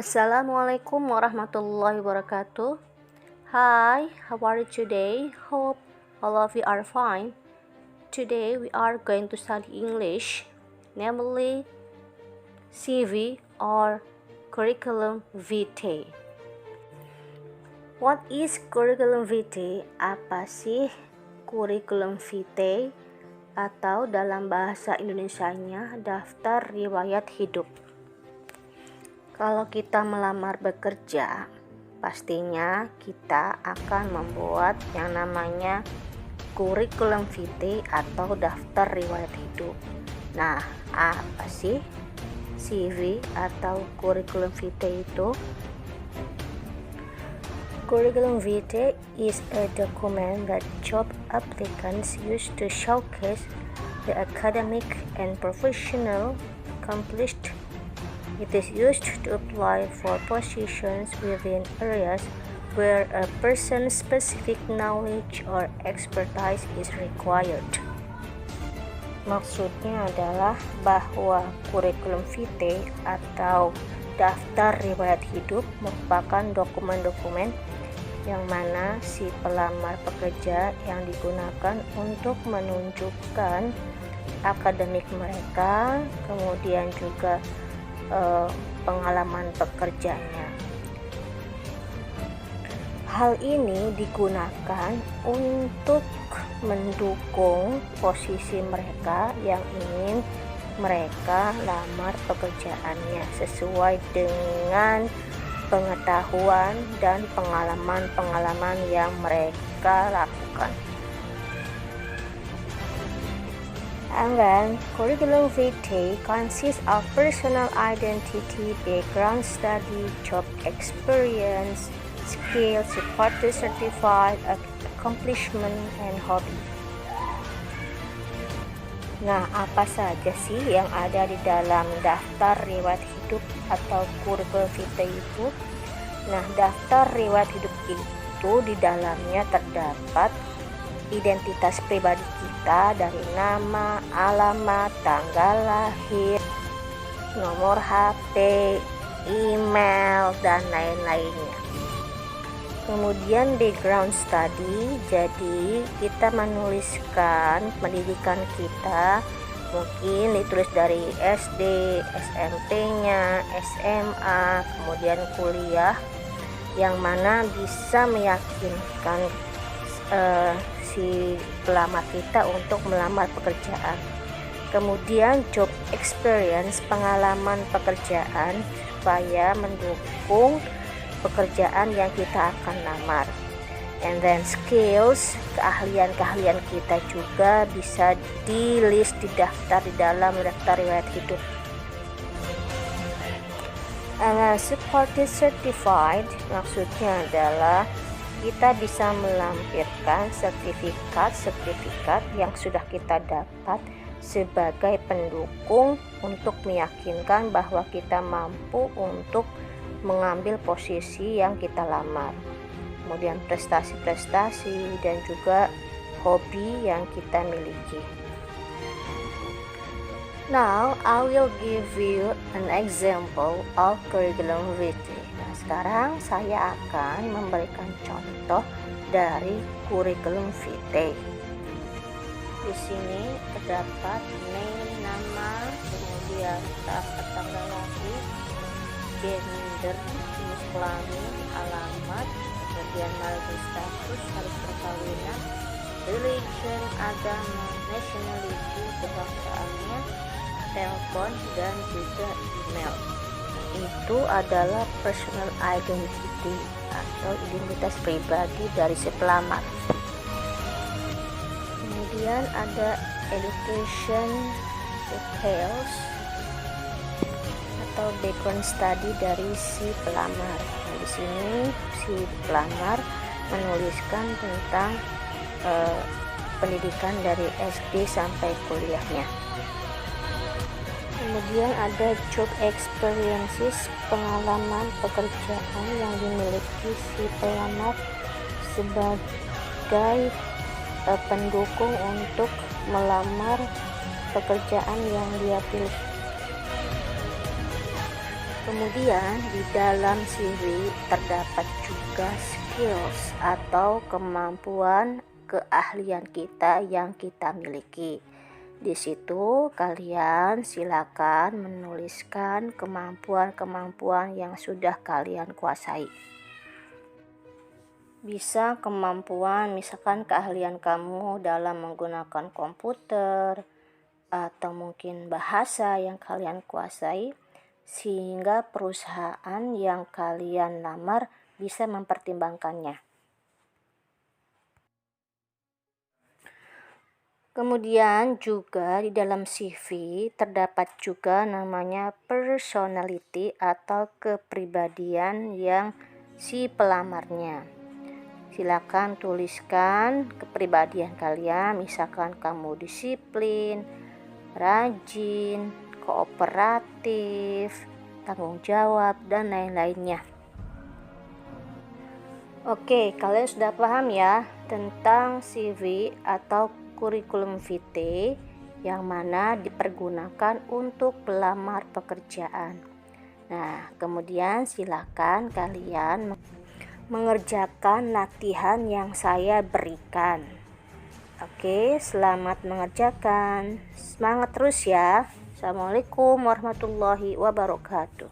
Assalamualaikum warahmatullahi wabarakatuh. Hi, how are you today? Hope all of you are fine. Today we are going to study English, namely CV or Curriculum Vitae. What is Curriculum Vitae? Apa sih Curriculum Vitae? Atau dalam bahasa Indonesianya, daftar riwayat hidup. Kalau kita melamar bekerja, pastinya kita akan membuat yang namanya Curriculum Vitae atau daftar riwayat hidup. Nah, apa sih CV atau Curriculum Vitae itu? Curriculum Vitae is a document that job applicants use to showcase the academic and professional accomplished. It is used to apply for positions within areas where a person's specific knowledge or expertise is required. Maksudnya adalah bahwa Curriculum Vitae atau daftar riwayat hidup merupakan dokumen-dokumen yang mana si pelamar pekerja yang digunakan untuk menunjukkan akademik mereka, kemudian juga pengalaman pekerjanya. Hal ini digunakan untuk mendukung posisi mereka yang ingin mereka lamar pekerjaannya sesuai dengan pengetahuan dan pengalaman-pengalaman yang mereka lakukan. And then, Curriculum Vitae consists of personal identity, background study, job experience, skills, supported certified, accomplishment, and hobby. Nah, apa saja sih yang ada di dalam daftar riwayat hidup atau Curriculum Vitae itu? Nah, daftar riwayat hidup itu di dalamnya terdapat identitas pribadi kita dari nama, alamat, tanggal lahir, nomor HP, email, dan lain-lainnya. Kemudian background study, jadi kita menuliskan pendidikan kita, mungkin ditulis dari SD, SMP-nya, SMA, kemudian kuliah, yang mana bisa meyakinkan si pelamar kita untuk melamar pekerjaan. Kemudian job experience, pengalaman pekerjaan, supaya mendukung pekerjaan yang kita akan lamar. And then skills, keahlian-keahlian kita juga bisa di list, didaftar di dalam daftar riwayat hidup. And then supported certified, maksudnya adalah kita bisa melampirkan sertifikat yang sudah kita dapat sebagai pendukung untuk meyakinkan bahwa kita mampu untuk mengambil posisi yang kita lamar. Kemudian prestasi-prestasi dan juga hobi yang kita miliki. Now, I will give you an example of Curriculum Vitae. Nah, sekarang saya akan memberikan contoh dari Curriculum Vitae. Di sini terdapat name, nama, kemudian tanggal lahir, gender, jenis kelamin, alamat, kemudian marital status, hari perkawinan, religion, agama, nationality, kebangsaannya, telepon, dan juga email. Itu adalah personal identity atau identitas pribadi dari si pelamar. Kemudian ada education details atau background study dari si pelamar. Nah, di sini si pelamar menuliskan tentang pendidikan dari SD sampai kuliahnya. Kemudian ada job experiences, pengalaman pekerjaan yang dimiliki si pelamar sebagai pendukung untuk melamar pekerjaan yang dia pilih. Kemudian di dalam CV terdapat juga skills atau kemampuan keahlian kita yang kita miliki. Di situ kalian silakan menuliskan kemampuan-kemampuan yang sudah kalian kuasai. Bisa kemampuan, misalkan keahlian kamu dalam menggunakan komputer atau mungkin bahasa yang kalian kuasai, sehingga perusahaan yang kalian lamar bisa mempertimbangkannya. Kemudian juga di dalam CV terdapat juga namanya personality atau kepribadian yang si pelamarnya. Silakan tuliskan kepribadian kalian, misalkan kamu disiplin, rajin, kooperatif, tanggung jawab, dan lain-lainnya. Oke, kalian sudah paham ya tentang CV atau kurikulum vitae yang mana dipergunakan untuk pelamar pekerjaan. Nah, kemudian silakan kalian mengerjakan latihan yang saya berikan. Oke, selamat mengerjakan. Semangat terus ya. Assalamualaikum warahmatullahi wabarakatuh.